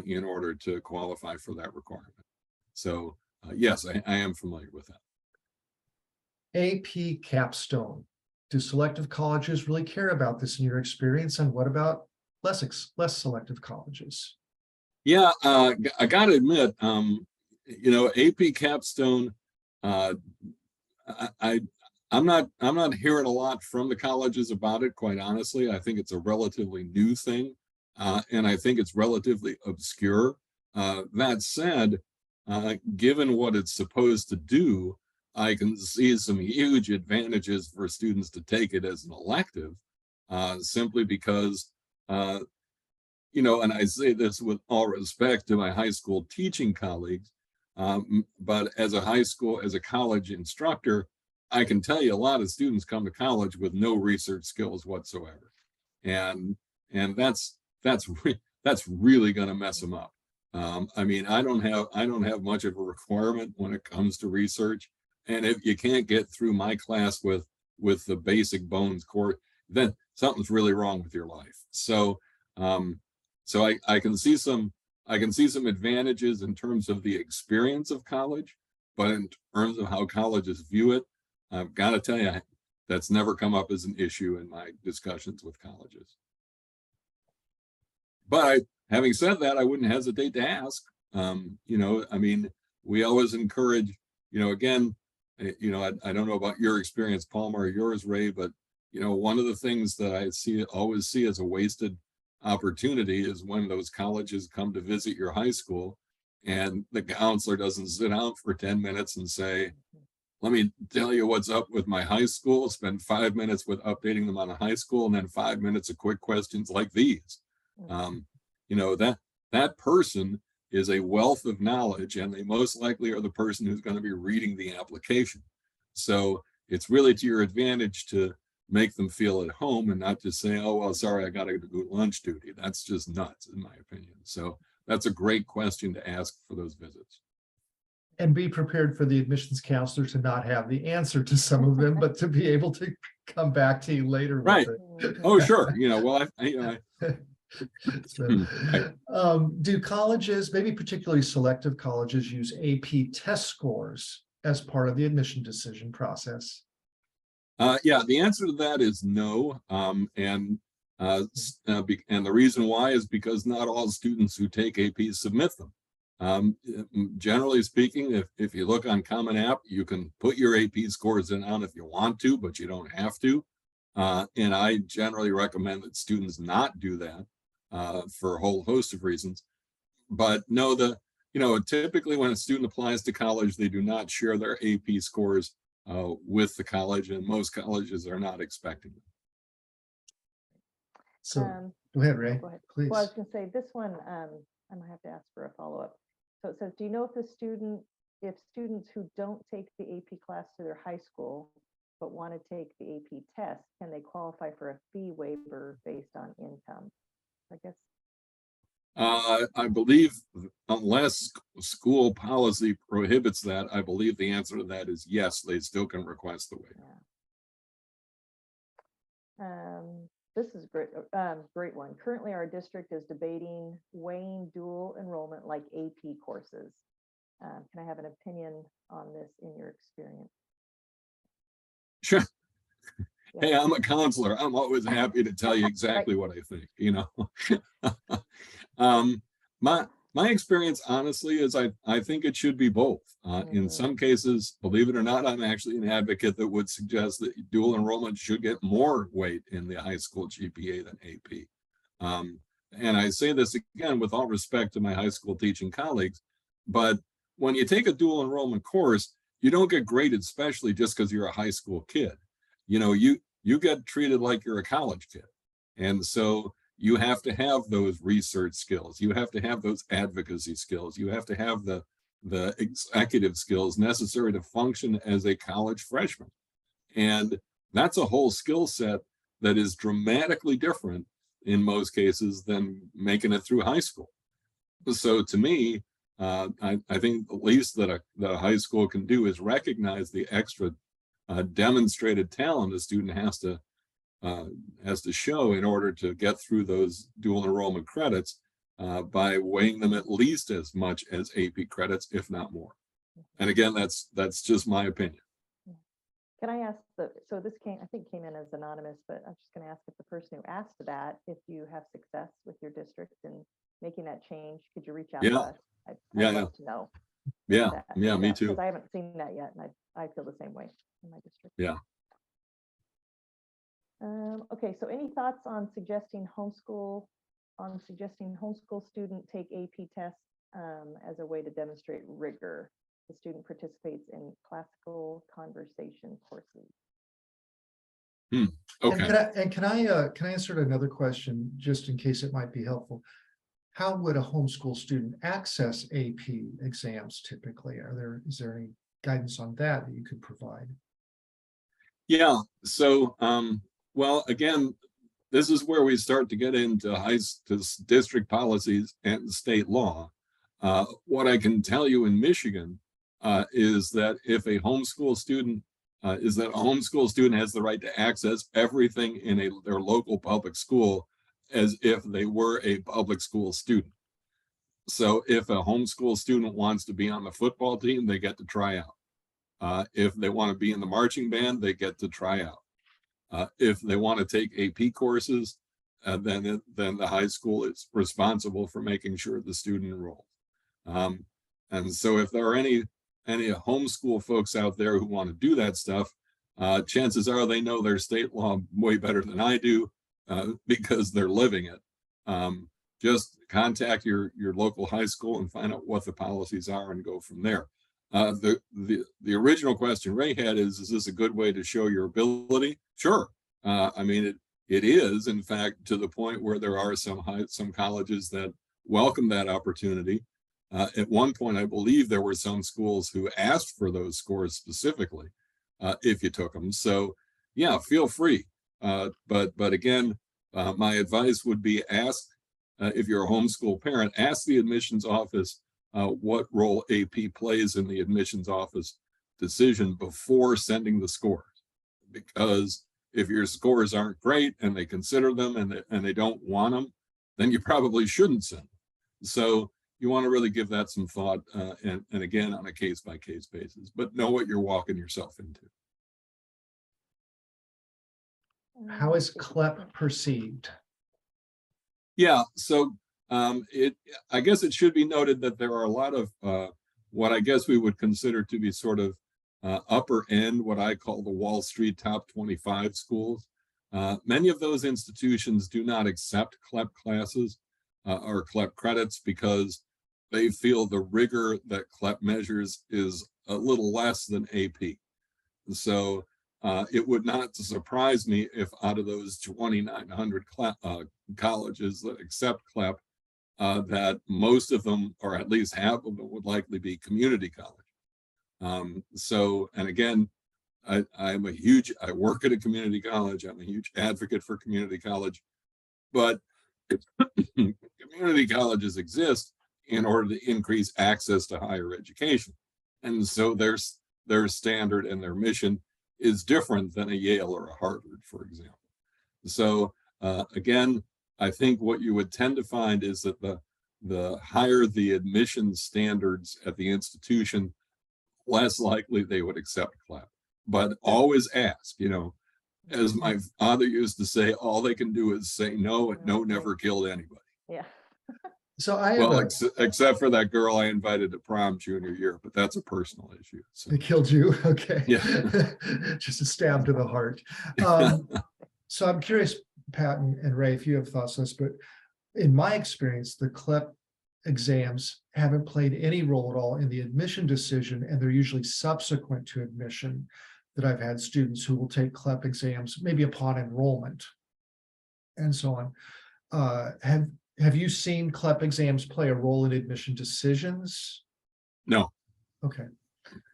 in order to qualify for that requirement. So yes, I am familiar with that. AP capstone. Do selective colleges really care about this in your experience? And what about less selective colleges? Yeah, I got to admit, AP capstone, I'm not hearing a lot from the colleges about it, quite honestly. I think it's a relatively new thing, and I think it's relatively obscure. That said, given what it's supposed to do, I can see some huge advantages for students to take it as an elective, simply because, and I say this with all respect to my high school teaching colleagues, but as a college instructor, I can tell you a lot of students come to college with no research skills whatsoever, and that's really going to mess them up. I mean, I don't have much of a requirement when it comes to research, and if you can't get through my class with the basic bones course, then something's really wrong with your life. So, I can see some advantages in terms of the experience of college, but in terms of how colleges view it, I've got to tell you, that's never come up as an issue in my discussions with colleges. But having said that, I wouldn't hesitate to ask. I mean, we always encourage, again, I don't know about your experience, Palmer, or yours, Ray, but one of the things that I always see as a wasted opportunity is when those colleges come to visit your high school and the counselor doesn't sit down for 10 minutes and say, let me tell you what's up with my high school, spend 5 minutes with updating them on a high school, and then 5 minutes of quick questions like these. That person is a wealth of knowledge, and they most likely are the person who's going to be reading the application. So it's really to your advantage to make them feel at home and not just say, oh, well, sorry, I got to do lunch duty. That's just nuts, in my opinion. So that's a great question to ask for those visits. And be prepared for the admissions counselor to not have the answer to some of them, but to be able to come back to you later. Right. With it. Oh, sure. Do colleges, maybe particularly selective colleges, use AP test scores as part of the admission decision process? Yeah, the answer to that is no. And the reason why is because not all students who take AP submit them. Generally speaking, if you look on Common App, you can put your AP scores in on if you want to, but you don't have to. And I generally recommend that students not do that for a whole host of reasons. But no, typically when a student applies to college, they do not share their AP scores with the college, and most colleges are not expecting it. So Um, go ahead, Ray, Go ahead. please. Well, I was going to say this one, I might have to ask for a follow-up. So it says, do you know if if students who don't take the AP class to their high school, but want to take the AP test, can they qualify for a fee waiver based on income? I guess. I believe unless school policy prohibits that, I believe the answer to that is yes, they still can request the waiver. Yeah. This is great, great one. Currently, our district is debating weighing dual enrollment like AP courses. Can I have an opinion on this in your experience? Sure. Yeah. Hey, I'm a counselor. I'm always happy to tell you exactly what I think, you know. My experience, honestly, is I think it should be both. In some cases, believe it or not, I'm actually an advocate that would suggest that dual enrollment should get more weight in the high school GPA than AP. And I say this again with all respect to my high school teaching colleagues, but when you take a dual enrollment course, you don't get graded specially just because you're a high school kid. You know, you get treated like you're a college kid. And so you have to have those research skills. You have to have those advocacy skills. You have to have the executive skills necessary to function as a college freshman. And that's a whole skill set that is dramatically different in most cases than making it through high school. So to me, I think the least that a high school can do is recognize the extra demonstrated talent a student has to show in order to get through those dual enrollment credits by weighing them at least as much as AP credits, if not more. And again, that's just my opinion. Can I ask so this I think came in as anonymous, but I'm just going to ask if the person who asked that, if you have success with your district in making that change, could you reach out to us? I'd love to know. Me too. Because I haven't seen that yet, and I feel the same way in my district. Yeah. Okay, so any thoughts on suggesting homeschool student take AP tests as a way to demonstrate rigor? The student participates in classical conversation courses. Okay. And can I insert another question just in case it might be helpful? How would a homeschool student access AP exams typically? Is there any guidance on that you could provide? Yeah. So, well, again, this is where we start to get into district policies and state law. What I can tell you in Michigan is that if a homeschool student has the right to access everything in their local public school as if they were a public school student. So if a homeschool student wants to be on the football team, they get to try out. If they want to be in the marching band, they get to try out. If they want to take AP courses, then the high school is responsible for making sure the student enrolls. And so if there are any homeschool folks out there who want to do that stuff, chances are they know their state law way better than I do because they're living it. Just contact your local high school and find out what the policies are and go from there. The original question Ray had is this a good way to show your ability? Sure. I mean, it is, in fact, to the point where there are some colleges that welcome that opportunity. At one point, I believe there were some schools who asked for those scores specifically if you took them. So yeah, feel free. But again, my advice would be ask, if you're a homeschool parent, ask the admissions office what role AP plays in the admissions office decision before sending the scores. Because if your scores aren't great and they consider them and they don't want them, then you probably shouldn't send them. So you want to really give that some thought, and again, on a case-by-case basis, but know what you're walking yourself into. How is CLEP perceived? Yeah, so I guess it should be noted that there are a lot of what I guess we would consider to be sort of upper end, what I call the Wall Street top 25 schools. Many of those institutions do not accept CLEP classes or CLEP credits because they feel the rigor that CLEP measures is a little less than AP. So it would not surprise me if out of those 2,900 colleges that accept CLEP, that most of them, or at least half of them, would likely be community college. So, and again, I work at a community college. I'm a huge advocate for community college, but community colleges exist in order to increase access to higher education. And so their standard and their mission is different than a Yale or a Harvard, for example. So again, I think what you would tend to find is that the higher the admission standards at the institution, less likely they would accept CLEP. But always ask, you know, as my father used to say, all they can do is say no, and no never killed anybody. Yeah. So I have except for that girl I invited to prom junior year, but that's a personal issue. So. They killed you. Okay. Yeah. Just a stab to the heart. So I'm curious, Pat and Ray, if you have thoughts on this, but in my experience, the CLEP exams haven't played any role at all in the admission decision, and they're usually subsequent to admission that I've had students who will take CLEP exams, maybe upon enrollment and so on. Have you seen CLEP exams play a role in admission decisions? No. Okay.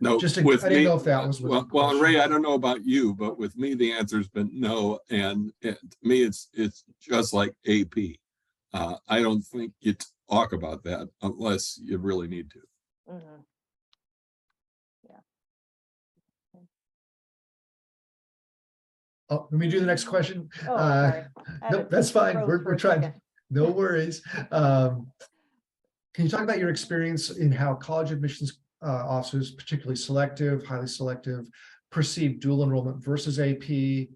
No, I didn't know if that was well, Ray, I don't know about you, but with me, the answer has been no. And to me, it's just like AP. I don't think you talk about that unless you really need to. Mm-hmm. Yeah. Oh, let me do the next question. Oh, sorry. Nope, that's fine. We're trying. No worries. Can you talk about your experience in how college admissions officers, particularly selective, highly selective, perceive dual enrollment versus AP?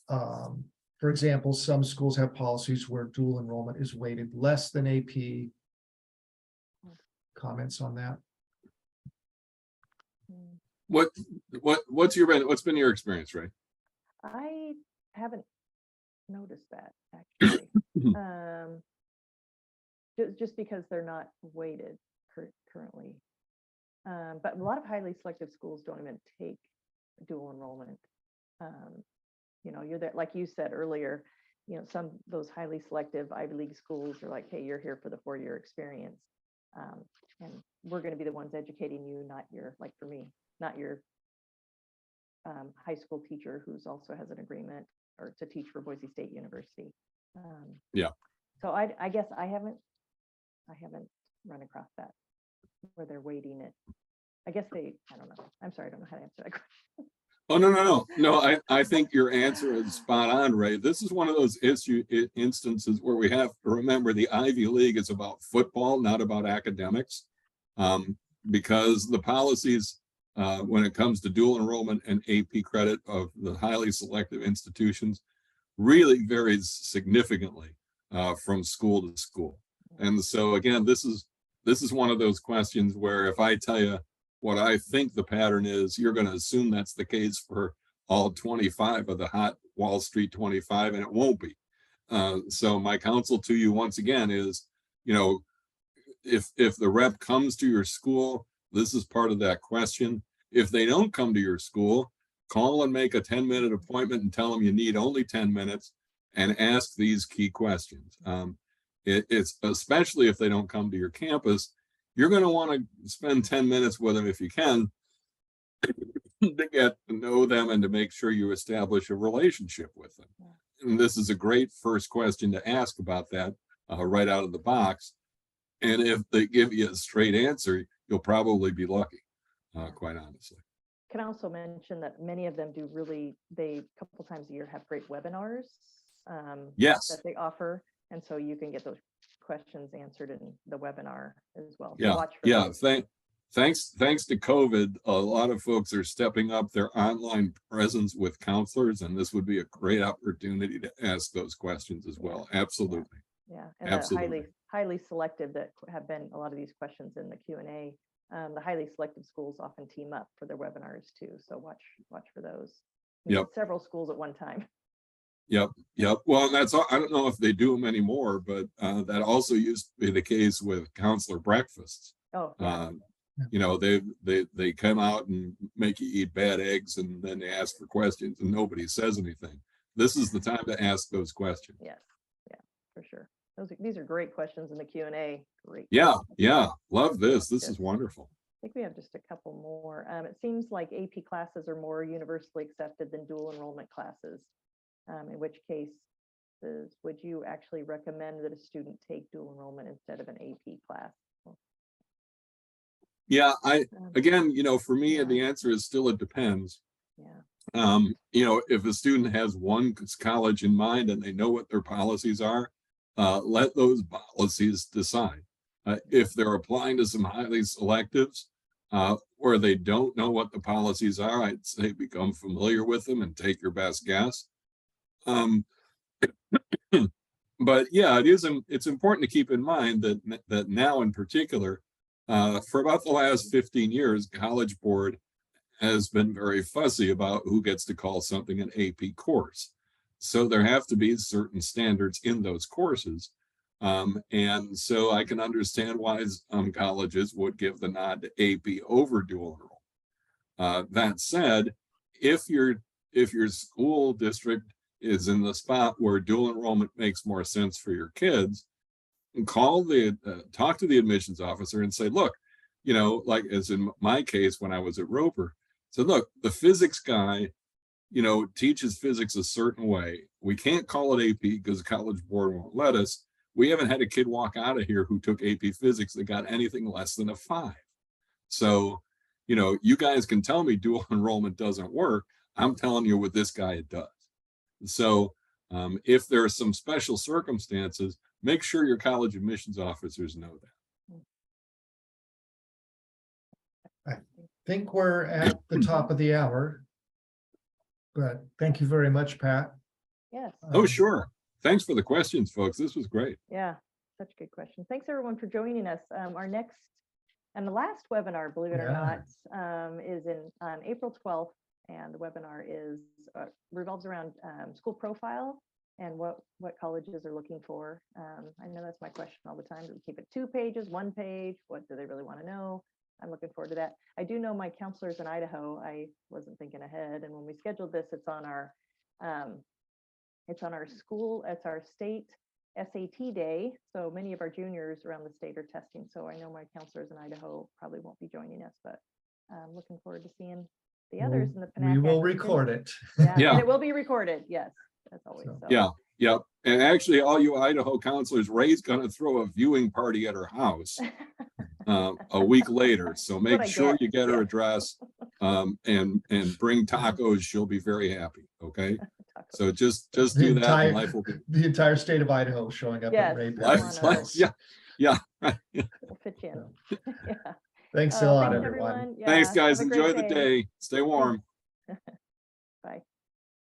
For example, some schools have policies where dual enrollment is weighted less than AP. Comments on that? What's been your experience, Ray? I haven't noticed that actually. Just because they're not weighted currently. But a lot of highly selective schools don't even take dual enrollment. You know, you're there, like you said earlier, you know, some those highly selective Ivy League schools are like, hey, you're here for the 4-year experience. And we're going to be the ones educating you, not your, like for me, not your high school teacher who's also has an agreement or to teach for Boise State University. Yeah. So I guess I haven't run across that where they're weighting it. I guess I don't know. I'm sorry, I don't know how to answer that question. Oh, no. I think your answer is spot on, Ray. This is one of those instances where we have to remember the Ivy League is about football, not about academics, because the policies when it comes to dual enrollment and AP credit of the highly selective institutions really varies significantly from school to school. And so again, this is one of those questions where if I tell you what I think the pattern is, you're going to assume that's the case for all 25 of the hot Wall Street 25, and it won't be. So my counsel to you once again is, you know, if the rep comes to your school, this is part of that question. If they don't come to your school, call and make a 10-minute appointment and tell them you need only 10 minutes and ask these key questions. It's especially if they don't come to your campus, you're going to want to spend 10 minutes with them if you can to get to know them and to make sure you establish a relationship with them. And this is a great first question to ask about that right out of the box. And if they give you a straight answer, you'll probably be lucky, quite honestly. Can I also mention that many of them do they a couple times a year have great webinars Yes. that they offer. And so you can get those questions answered in the webinar as well. So thanks to COVID, a lot of folks are stepping up their online presence with counselors, and this would be a great opportunity to ask those questions as well. Absolutely. Yeah, and absolutely. The highly selective that have been a lot of these questions in the Q&A. The highly selective schools often team up for their webinars too. So watch for those. Yep. Several schools at one time. Yep. Well, I don't know if they do them anymore, but that also used to be the case with counselor breakfasts. Oh, yeah. You know, they come out and make you eat bad eggs and then they ask for questions and nobody says anything. This is the time to ask those questions. Yes, yeah, for sure. These are great questions in the Q&A. Great. Yeah, questions. yeah, love this. This Good. is wonderful. I think we have just a couple more. It seems like AP classes are more universally accepted than dual enrollment classes. In which case, would you actually recommend that a student take dual enrollment instead of an AP class? Yeah, again, for me, Yeah. the answer is still it depends. Yeah. If a student has one college in mind and they know what their policies are, let those policies decide. If they're applying to some highly selectives, or they don't know what the policies are, I'd say become familiar with them and take your best guess. But yeah, it's important to keep in mind that now in particular, for about the last 15 years, College Board has been very fussy about who gets to call something an AP course. So there have to be certain standards in those courses. And so I can understand why some colleges would give the nod to AP over dual enroll. That said, if your school district is in the spot where dual enrollment makes more sense for your kids, talk to the admissions officer and say, look, like as in my case when I was at Roper, so look, the physics guy, teaches physics a certain way. We can't call it AP because the College Board won't let us. We haven't had a kid walk out of here who took AP physics that got anything less than a 5. So, you guys can tell me dual enrollment doesn't work. I'm telling you with this guy, it does. So if there are some special circumstances, make sure your college admissions officers know that. I think we're at the top of the hour, but thank you very much, Pat. Yes. Oh, sure. Thanks for the questions, folks. This was great. Yeah, such a good question. Thanks everyone for joining us. Our next and the last webinar, believe it or not, is on April 12th. And the webinar revolves around school profile and what colleges are looking for. I know that's my question all the time. Do we keep it 2 pages, 1 page? What do they really want to know? I'm looking forward to that. I do know my counselors in Idaho. I wasn't thinking ahead. And when we scheduled this, it's on our state SAT day. So many of our juniors around the state are testing. So I know my counselors in Idaho probably won't be joining us, but I'm looking forward to seeing the others in the We will Panac record it. Yeah, and it will be recorded. Yes, as always. So. Yeah, yeah. And actually, all you Idaho counselors, Ray's going to throw a viewing party at her house a week later. So make sure you get her address and bring tacos. She'll be very happy. Okay. So just do that. And life will be the entire state of Idaho showing up at Ray. Yeah. We'll fit you in. Yeah. Thanks a lot, everyone. Yeah, thanks, guys. Enjoy the day. Stay warm. Bye.